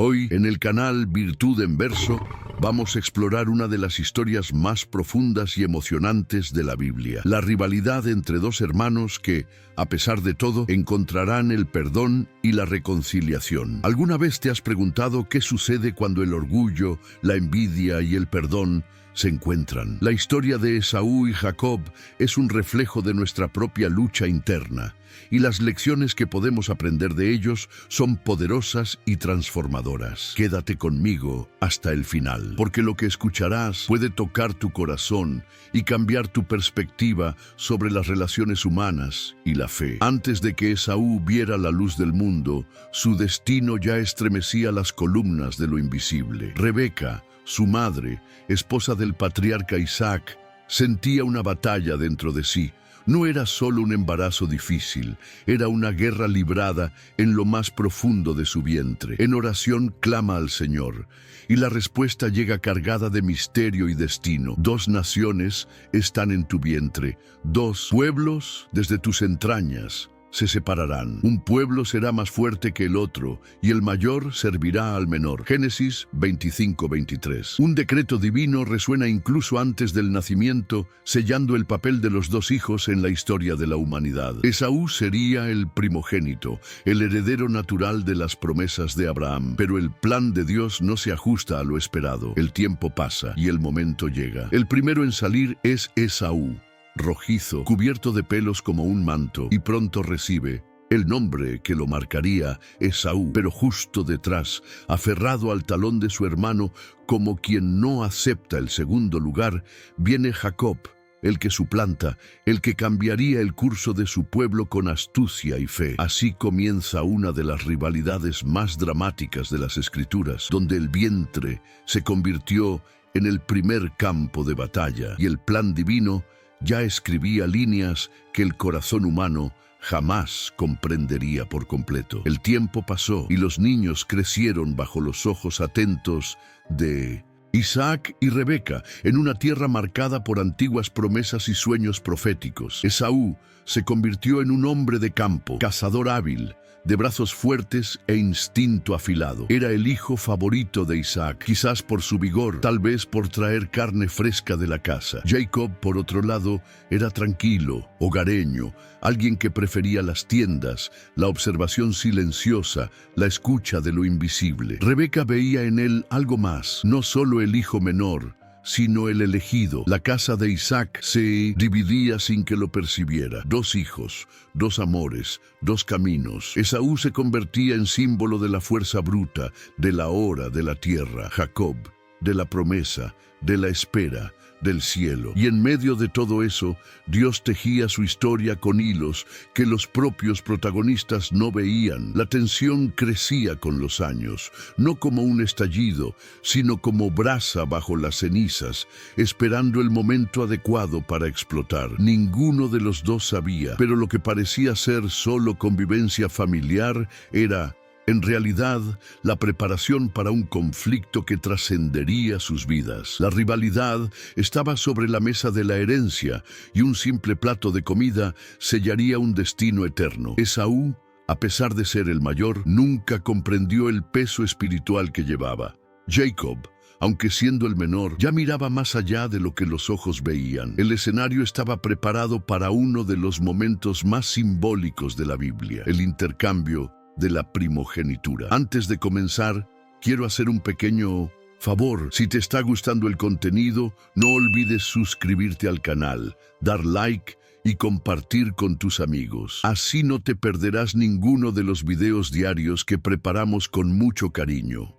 Hoy, en el canal Virtud en Verso, vamos a explorar una de las historias más profundas y emocionantes de la Biblia. La rivalidad entre dos hermanos que, a pesar de todo, encontrarán el perdón y la reconciliación. ¿Alguna vez te has preguntado qué sucede cuando el orgullo, la envidia y el perdón se encuentran? La historia de Esaú y Jacob es un reflejo de nuestra propia lucha interna, y las lecciones que podemos aprender de ellos son poderosas y transformadoras. Quédate conmigo hasta el final, porque lo que escucharás puede tocar tu corazón y cambiar tu perspectiva sobre las relaciones humanas y la fe. Antes de que Esaú viera la luz del mundo, su destino ya estremecía las columnas de lo invisible. Rebeca, su madre, esposa del patriarca Isaac, sentía una batalla dentro de sí. No era solo un embarazo difícil, era una guerra librada en lo más profundo de su vientre. En oración clama al Señor, y la respuesta llega cargada de misterio y destino. 2 naciones están en tu vientre, 2 pueblos desde tus entrañas se separarán. Un pueblo será más fuerte que el otro, y el mayor servirá al menor. Génesis 25:23. Un decreto divino resuena incluso antes del nacimiento, sellando el papel de los 2 hijos en la historia de la humanidad. Esaú sería el primogénito, el heredero natural de las promesas de Abraham. Pero el plan de Dios no se ajusta a lo esperado. El tiempo pasa y el momento llega. El primero en salir es Esaú, rojizo, cubierto de pelos como un manto, y pronto recibe el nombre que lo marcaría, Esaú. Pero justo detrás, aferrado al talón de su hermano, como quien no acepta el segundo lugar, viene Jacob, el que suplanta, el que cambiaría el curso de su pueblo con astucia y fe. Así comienza una de las rivalidades más dramáticas de las Escrituras, donde el vientre se convirtió en el primer campo de batalla, y el plan divino ya escribía líneas que el corazón humano jamás comprendería por completo. El tiempo pasó y los niños crecieron bajo los ojos atentos de Isaac y Rebeca, en una tierra marcada por antiguas promesas y sueños proféticos. Esaú se convirtió en un hombre de campo, cazador hábil, de brazos fuertes e instinto afilado. Era el hijo favorito de Isaac, quizás por su vigor, tal vez por traer carne fresca de la casa. Jacob, por otro lado, era tranquilo, hogareño, alguien que prefería las tiendas, la observación silenciosa, la escucha de lo invisible. Rebeca veía en él algo más, no solo el hijo menor, sino el elegido. La casa de Isaac se dividía sin que lo percibiera. 2 hijos, 2 amores, 2 caminos. Esaú se convertía en símbolo de la fuerza bruta, de la hora, de la tierra. Jacob, de la promesa, de la espera, del cielo. Y en medio de todo eso, Dios tejía su historia con hilos que los propios protagonistas no veían. La tensión crecía con los años, no como un estallido, sino como brasa bajo las cenizas, esperando el momento adecuado para explotar. Ninguno de los 2 sabía, pero lo que parecía ser solo convivencia familiar era, en realidad, la preparación para un conflicto que trascendería sus vidas. La rivalidad estaba sobre la mesa de la herencia, y un simple plato de comida sellaría un destino eterno. Esaú, a pesar de ser el mayor, nunca comprendió el peso espiritual que llevaba. Jacob, aunque siendo el menor, ya miraba más allá de lo que los ojos veían. El escenario estaba preparado para uno de los momentos más simbólicos de la Biblia, el intercambio de la primogenitura. Antes de comenzar, quiero hacer un pequeño favor. Si te está gustando el contenido, no olvides suscribirte al canal, dar like y compartir con tus amigos. Así no te perderás ninguno de los videos diarios que preparamos con mucho cariño.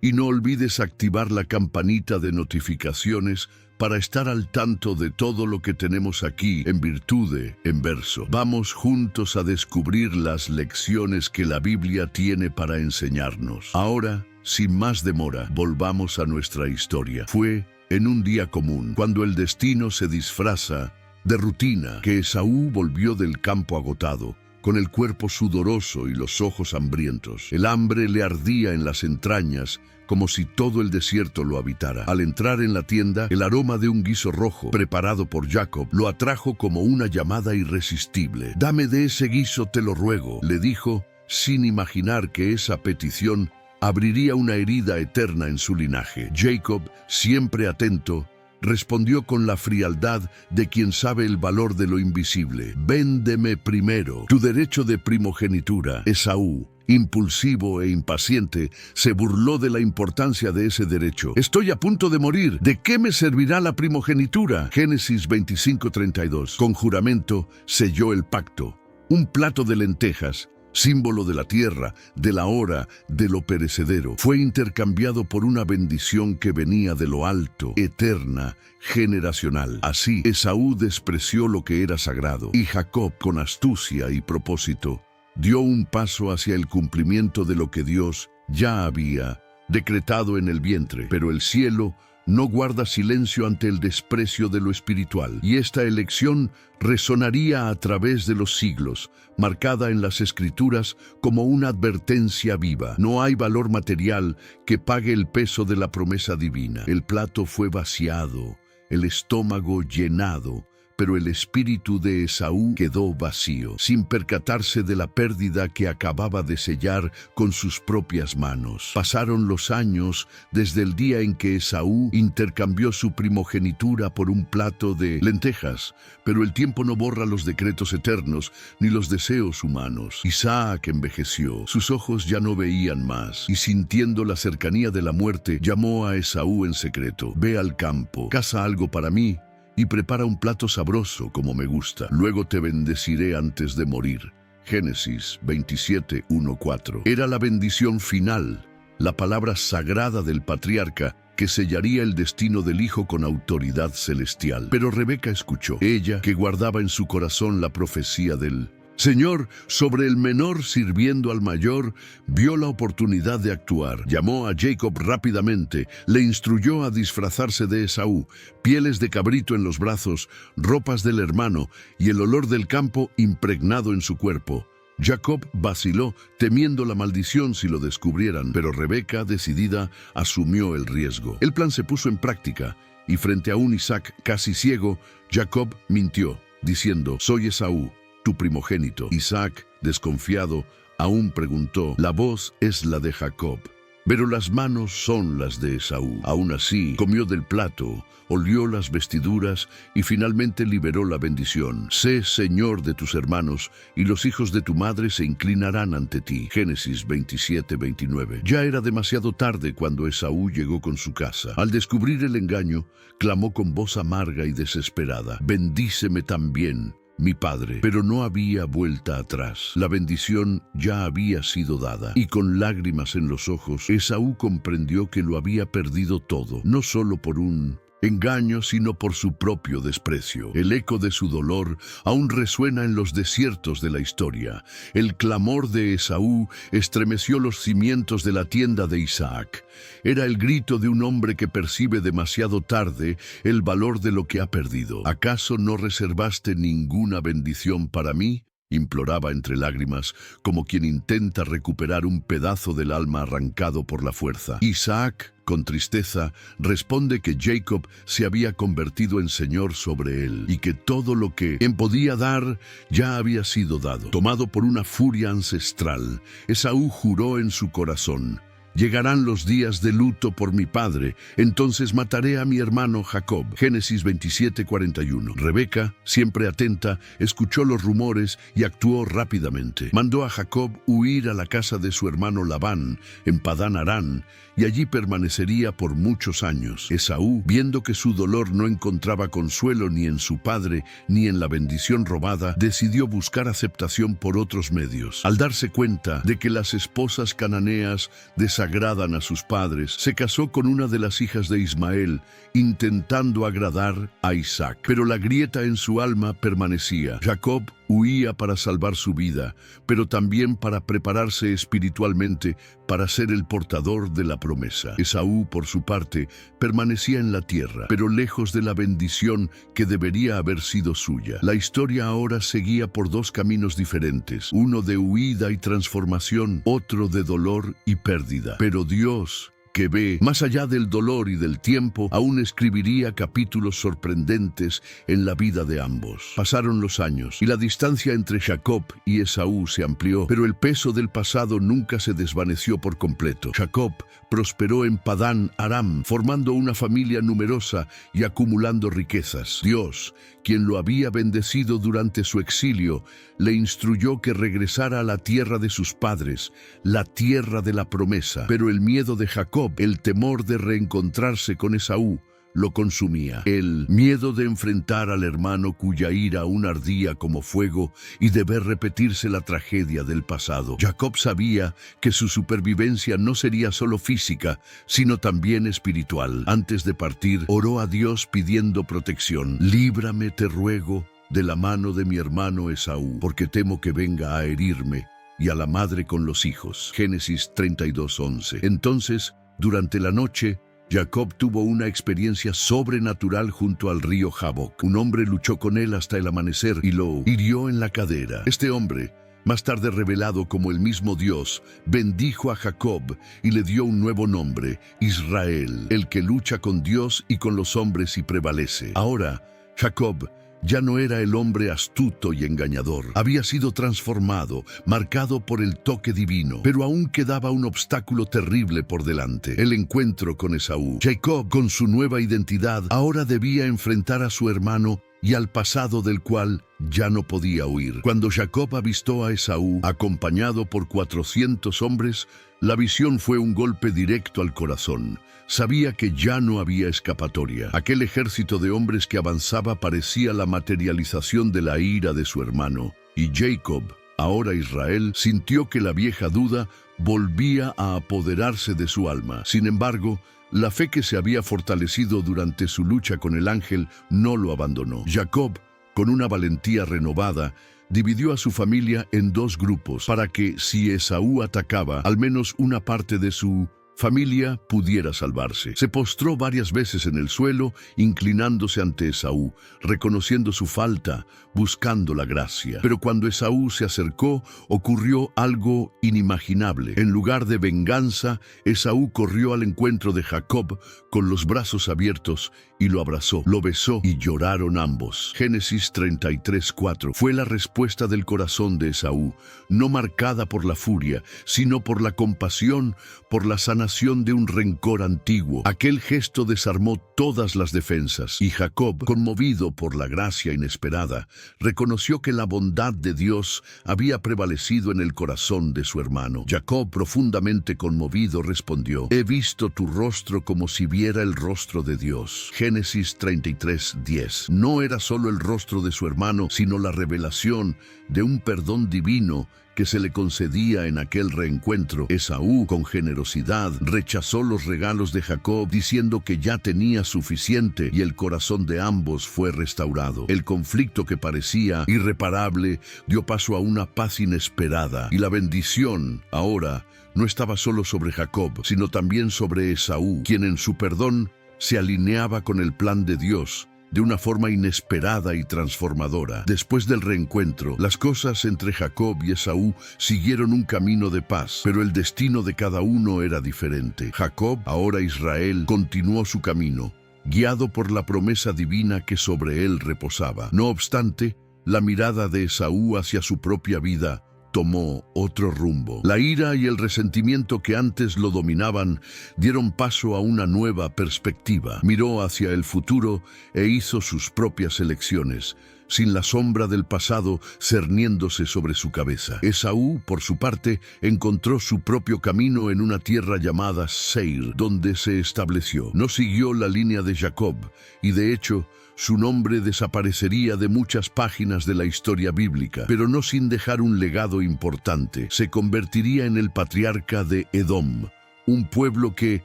Y no olvides activar la campanita de notificaciones para estar al tanto de todo lo que tenemos aquí en Virtud en Verso. Vamos juntos a descubrir las lecciones que la Biblia tiene para enseñarnos. Ahora, sin más demora, volvamos a nuestra historia. Fue en un día común, cuando el destino se disfraza de rutina, que Esaú volvió del campo agotado, con el cuerpo sudoroso y los ojos hambrientos. El hambre le ardía en las entrañas, como si todo el desierto lo habitara. Al entrar en la tienda, el aroma de un guiso rojo, preparado por Jacob, lo atrajo como una llamada irresistible. «Dame de ese guiso, te lo ruego», le dijo, sin imaginar que esa petición abriría una herida eterna en su linaje. Jacob, siempre atento, respondió con la frialdad de quien sabe el valor de lo invisible. Véndeme primero tu derecho de primogenitura. Esaú, impulsivo e impaciente, se burló de la importancia de ese derecho. Estoy a punto de morir. ¿De qué me servirá la primogenitura? Génesis 25:32. Con juramento selló el pacto. Un plato de lentejas, símbolo de la tierra, de la hora, de lo perecedero, fue intercambiado por una bendición que venía de lo alto, eterna, generacional. Así, Esaú despreció lo que era sagrado, y Jacob, con astucia y propósito, dio un paso hacia el cumplimiento de lo que Dios ya había decretado en el vientre. Pero el cielo no guarda silencio ante el desprecio de lo espiritual, y esta elección resonaría a través de los siglos, marcada en las Escrituras como una advertencia viva. No hay valor material que pague el peso de la promesa divina. El plato fue vaciado, el estómago llenado, pero el espíritu de Esaú quedó vacío, sin percatarse de la pérdida que acababa de sellar con sus propias manos. Pasaron los años desde el día en que Esaú intercambió su primogenitura por un plato de lentejas, pero el tiempo no borra los decretos eternos ni los deseos humanos. Isaac envejeció, sus ojos ya no veían más, y sintiendo la cercanía de la muerte, llamó a Esaú en secreto. Ve al campo, caza algo para mí, y prepara un plato sabroso como me gusta. Luego te bendeciré antes de morir. Génesis 27:1-4. Era la bendición final, la palabra sagrada del patriarca que sellaría el destino del hijo con autoridad celestial. Pero Rebeca escuchó, ella que guardaba en su corazón la profecía del Señor sobre el menor sirviendo al mayor, vio la oportunidad de actuar. Llamó a Jacob rápidamente, le instruyó a disfrazarse de Esaú, pieles de cabrito en los brazos, ropas del hermano y el olor del campo impregnado en su cuerpo. Jacob vaciló, temiendo la maldición si lo descubrieran, pero Rebeca, decidida, asumió el riesgo. El plan se puso en práctica, y frente a un Isaac casi ciego, Jacob mintió, diciendo, soy Esaú, tu primogénito. Isaac, desconfiado, aún preguntó, la voz es la de Jacob, pero las manos son las de Esaú. Aún así, comió del plato, olió las vestiduras y finalmente liberó la bendición. Sé señor de tus hermanos, y los hijos de tu madre se inclinarán ante ti. Génesis 27:29. Ya era demasiado tarde cuando Esaú llegó con su casa. Al descubrir el engaño, clamó con voz amarga y desesperada, bendíceme también, mi padre. Pero no había vuelta atrás. La bendición ya había sido dada, y con lágrimas en los ojos, Esaú comprendió que lo había perdido todo, no solo por un engaño, sino por su propio desprecio. El eco de su dolor aún resuena en los desiertos de la historia. El clamor de Esaú estremeció los cimientos de la tienda de Isaac. Era el grito de un hombre que percibe demasiado tarde el valor de lo que ha perdido. ¿Acaso no reservaste ninguna bendición para mí?, imploraba entre lágrimas, como quien intenta recuperar un pedazo del alma arrancado por la fuerza. Isaac, con tristeza, responde que Jacob se había convertido en señor sobre él y que todo lo que él podía dar ya había sido dado. Tomado por una furia ancestral, Esaú juró en su corazón, llegarán los días de luto por mi padre, entonces mataré a mi hermano Jacob. Génesis 27:41. Rebeca, siempre atenta, escuchó los rumores y actuó rápidamente. Mandó a Jacob huir a la casa de su hermano Labán, en Padán Aram, y allí permanecería por muchos años. Esaú, viendo que su dolor no encontraba consuelo ni en su padre ni en la bendición robada, decidió buscar aceptación por otros medios. Al darse cuenta de que las esposas cananeas desagradan a sus padres, se casó con una de las hijas de Ismael, intentando agradar a Isaac. Pero la grieta en su alma permanecía. Jacob huía para salvar su vida, pero también para prepararse espiritualmente para ser el portador de la promesa. Esaú, por su parte, permanecía en la tierra, pero lejos de la bendición que debería haber sido suya. La historia ahora seguía por dos caminos diferentes, uno de huida y transformación, otro de dolor y pérdida. Pero Dios, que ve más allá del dolor y del tiempo, aún escribiría capítulos sorprendentes en la vida de ambos. Pasaron los años y la distancia entre Jacob y Esaú se amplió, pero el peso del pasado nunca se desvaneció por completo. Jacob prosperó en Padán Aram, formando una familia numerosa y acumulando riquezas. Dios, quien lo había bendecido durante su exilio, le instruyó que regresara a la tierra de sus padres, la tierra de la promesa. Pero el miedo de Jacob, el temor de reencontrarse con Esaú, lo consumía. El miedo de enfrentar al hermano cuya ira aún ardía como fuego y de ver repetirse la tragedia del pasado. Jacob sabía que su supervivencia no sería solo física, sino también espiritual. Antes de partir, oró a Dios pidiendo protección. Líbrame, te ruego, de la mano de mi hermano Esaú, porque temo que venga a herirme y a la madre con los hijos. Génesis 32:11. Entonces, durante la noche, Jacob tuvo una experiencia sobrenatural junto al río Jaboc. Un hombre luchó con él hasta el amanecer y lo hirió en la cadera. Este hombre, más tarde revelado como el mismo Dios, bendijo a Jacob y le dio un nuevo nombre, Israel, el que lucha con Dios y con los hombres y prevalece. Ahora, Jacob ya no era el hombre astuto y engañador. Había sido transformado, marcado por el toque divino, pero aún quedaba un obstáculo terrible por delante: el encuentro con Esaú. Jacob, con su nueva identidad, ahora debía enfrentar a su hermano y al pasado del cual ya no podía huir. Cuando Jacob avistó a Esaú, acompañado por 400 hombres, la visión fue un golpe directo al corazón. Sabía que ya no había escapatoria. Aquel ejército de hombres que avanzaba parecía la materialización de la ira de su hermano. Y Jacob, ahora Israel, sintió que la vieja duda volvía a apoderarse de su alma. Sin embargo, la fe que se había fortalecido durante su lucha con el ángel no lo abandonó. Jacob, con una valentía renovada, dividió a su familia en dos grupos para que, si Esaú atacaba, al menos una parte de su familia pudiera salvarse. Se postró varias veces en el suelo, inclinándose ante Esaú, reconociendo su falta, buscando la gracia. Pero cuando Esaú se acercó, ocurrió algo inimaginable. En lugar de venganza, Esaú corrió al encuentro de Jacob con los brazos abiertos y lo abrazó, lo besó y lloraron ambos. Génesis 33:4 fue la respuesta del corazón de Esaú, no marcada por la furia, sino por la compasión, por la sanación de un rencor antiguo. Aquel gesto desarmó todas las defensas, y Jacob, conmovido por la gracia inesperada, reconoció que la bondad de Dios había prevalecido en el corazón de su hermano. Jacob, profundamente conmovido, respondió: «He visto tu rostro como si viera el rostro de Dios». Génesis 33:10. No era solo el rostro de su hermano, sino la revelación de un perdón divino que se le concedía en aquel reencuentro. Esaú, con generosidad, rechazó los regalos de Jacob, diciendo que ya tenía suficiente, y el corazón de ambos fue restaurado. El conflicto que parecía irreparable dio paso a una paz inesperada, y la bendición, ahora, no estaba solo sobre Jacob, sino también sobre Esaú, quien en su perdón se alineaba con el plan de Dios de una forma inesperada y transformadora. Después del reencuentro, las cosas entre Jacob y Esaú siguieron un camino de paz, pero el destino de cada uno era diferente. Jacob, ahora Israel, continuó su camino, guiado por la promesa divina que sobre él reposaba. No obstante, la mirada de Esaú hacia su propia vida tomó otro rumbo. La ira y el resentimiento que antes lo dominaban dieron paso a una nueva perspectiva. Miró hacia el futuro e hizo sus propias elecciones, sin la sombra del pasado cerniéndose sobre su cabeza. Esaú, por su parte, encontró su propio camino en una tierra llamada Seir, donde se estableció. No siguió la línea de Jacob, y de hecho, su nombre desaparecería de muchas páginas de la historia bíblica, pero no sin dejar un legado importante. Se convertiría en el patriarca de Edom, un pueblo que,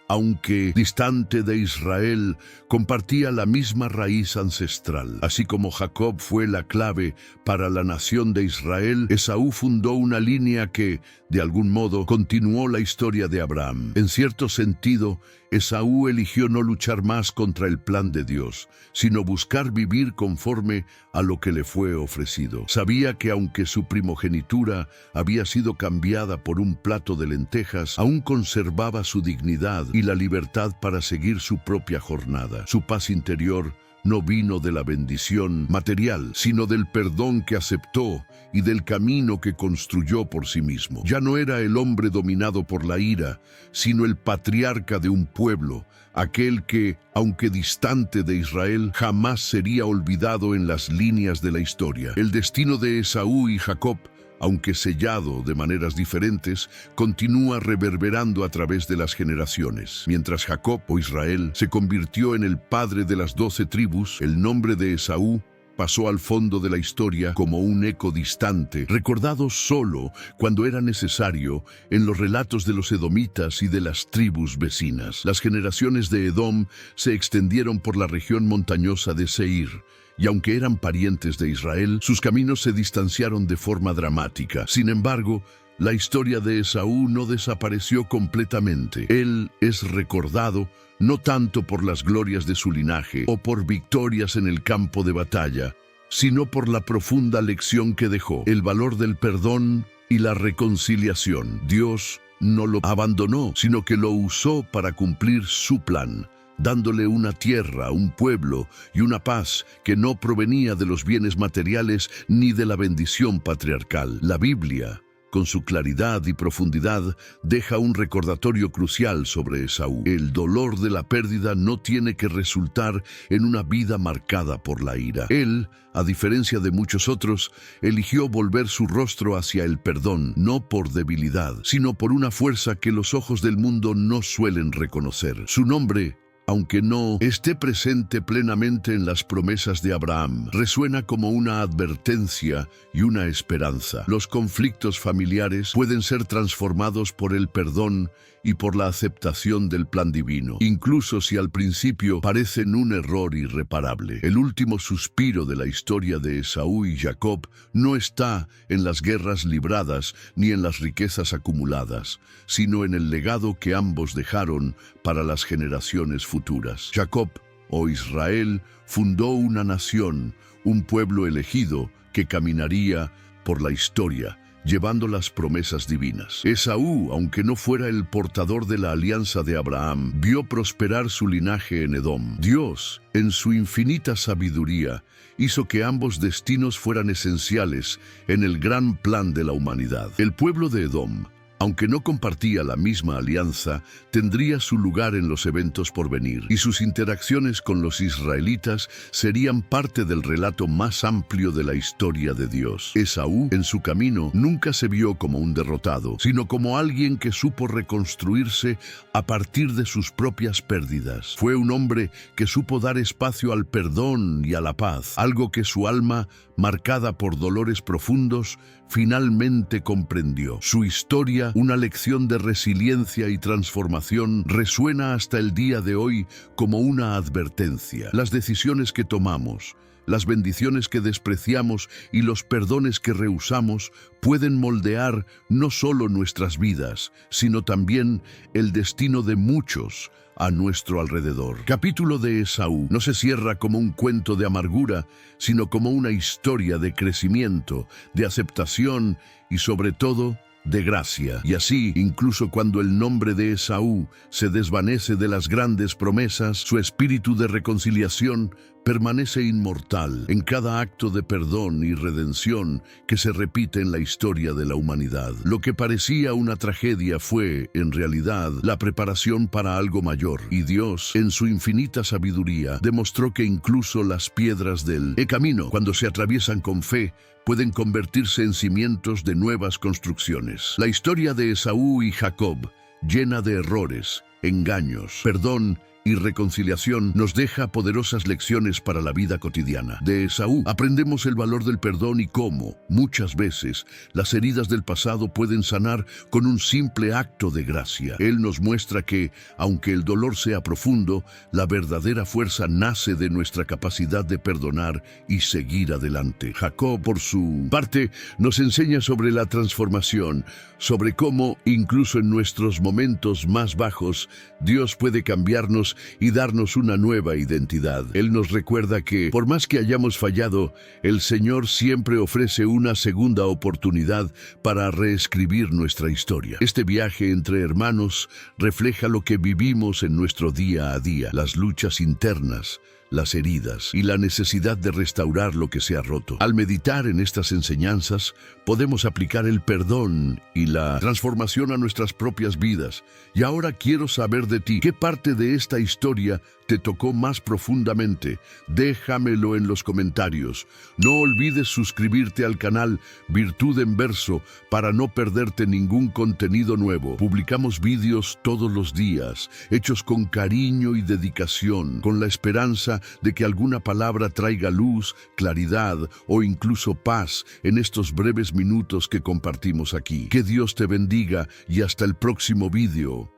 aunque distante de Israel, compartía la misma raíz ancestral. Así como Jacob fue la clave para la nación de Israel, Esaú fundó una línea que, de algún modo, continuó la historia de Abraham. En cierto sentido, Esaú eligió no luchar más contra el plan de Dios, sino buscar vivir conforme a lo que le fue ofrecido. Sabía que aunque su primogenitura había sido cambiada por un plato de lentejas, aún conservaba su dignidad y la libertad para seguir su propia jornada. Su paz interior no vino de la bendición material, sino del perdón que aceptó y del camino que construyó por sí mismo. Ya no era el hombre dominado por la ira, sino el patriarca de un pueblo, aquel que, aunque distante de Israel, jamás sería olvidado en las líneas de la historia. El destino de Esaú y Jacob, aunque sellado de maneras diferentes, continúa reverberando a través de las generaciones. Mientras Jacob, o Israel, se convirtió en el padre de las 12 tribus, el nombre de Esaú pasó al fondo de la historia como un eco distante, recordado solo cuando era necesario en los relatos de los edomitas y de las tribus vecinas. Las generaciones de Edom se extendieron por la región montañosa de Seir, y aunque eran parientes de Israel, sus caminos se distanciaron de forma dramática. Sin embargo, la historia de Esaú no desapareció completamente. Él es recordado no tanto por las glorias de su linaje o por victorias en el campo de batalla, sino por la profunda lección que dejó, el valor del perdón y la reconciliación. Dios no lo abandonó, sino que lo usó para cumplir su plan, dándole una tierra, un pueblo y una paz que no provenía de los bienes materiales ni de la bendición patriarcal. La Biblia, con su claridad y profundidad, deja un recordatorio crucial sobre Esaú. El dolor de la pérdida no tiene que resultar en una vida marcada por la ira. Él, a diferencia de muchos otros, eligió volver su rostro hacia el perdón, no por debilidad, sino por una fuerza que los ojos del mundo no suelen reconocer. Su nombre, aunque no esté presente plenamente en las promesas de Abraham, resuena como una advertencia y una esperanza. Los conflictos familiares pueden ser transformados por el perdón y por la aceptación del plan divino, incluso si al principio parecen un error irreparable. El último suspiro de la historia de Esaú y Jacob no está en las guerras libradas ni en las riquezas acumuladas, sino en el legado que ambos dejaron para las generaciones futuras. Jacob, o Israel, fundó una nación, un pueblo elegido que caminaría por la historia, llevando las promesas divinas. Esaú, aunque no fuera el portador de la alianza de Abraham, vio prosperar su linaje en Edom. Dios, en su infinita sabiduría, hizo que ambos destinos fueran esenciales en el gran plan de la humanidad. El pueblo de Edom, aunque no compartía la misma alianza, tendría su lugar en los eventos por venir, y sus interacciones con los israelitas serían parte del relato más amplio de la historia de Dios. Esaú, en su camino, nunca se vio como un derrotado, sino como alguien que supo reconstruirse a partir de sus propias pérdidas. Fue un hombre que supo dar espacio al perdón y a la paz, algo que su alma, marcada por dolores profundos, finalmente comprendió. Su historia, una lección de resiliencia y transformación, resuena hasta el día de hoy como una advertencia. Las decisiones que tomamos, las bendiciones que despreciamos y los perdones que rehusamos pueden moldear no solo nuestras vidas, sino también el destino de muchos a nuestro alrededor. Capítulo de Esaú no se cierra como un cuento de amargura, sino como una historia de crecimiento, de aceptación y sobre todo de gracia. Y así, incluso cuando el nombre de Esaú se desvanece de las grandes promesas, su espíritu de reconciliación permanece inmortal en cada acto de perdón y redención que se repite en la historia de la humanidad. Lo que parecía una tragedia fue, en realidad, la preparación para algo mayor. Y Dios, en su infinita sabiduría, demostró que incluso las piedras del camino, cuando se atraviesan con fe, pueden convertirse en cimientos de nuevas construcciones. La historia de Esaú y Jacob, llena de errores, engaños, perdón y reconciliación, nos deja poderosas lecciones para la vida cotidiana. De Esaú aprendemos el valor del perdón y cómo, muchas veces, las heridas del pasado pueden sanar con un simple acto de gracia. Él nos muestra que, aunque el dolor sea profundo, la verdadera fuerza nace de nuestra capacidad de perdonar y seguir adelante. Jacob, por su parte, nos enseña sobre la transformación, sobre cómo, incluso en nuestros momentos más bajos, Dios puede cambiarnos Dios y darnos una nueva identidad. Él nos recuerda que, por más que hayamos fallado, el Señor siempre ofrece una segunda oportunidad para reescribir nuestra historia. Este viaje entre hermanos refleja lo que vivimos en nuestro día a día, las luchas internas, las heridas y la necesidad de restaurar lo que se ha roto. Al meditar en estas enseñanzas, podemos aplicar el perdón y la transformación a nuestras propias vidas. Y ahora quiero saber de ti, ¿qué parte de esta historia te tocó más profundamente? Déjamelo en los comentarios. No olvides suscribirte al canal Virtud en Verso para no perderte ningún contenido nuevo. Publicamos vídeos todos los días, hechos con cariño y dedicación, con la esperanza de que alguna palabra traiga luz, claridad o incluso paz en estos breves minutos que compartimos aquí. Que Dios te bendiga y hasta el próximo vídeo.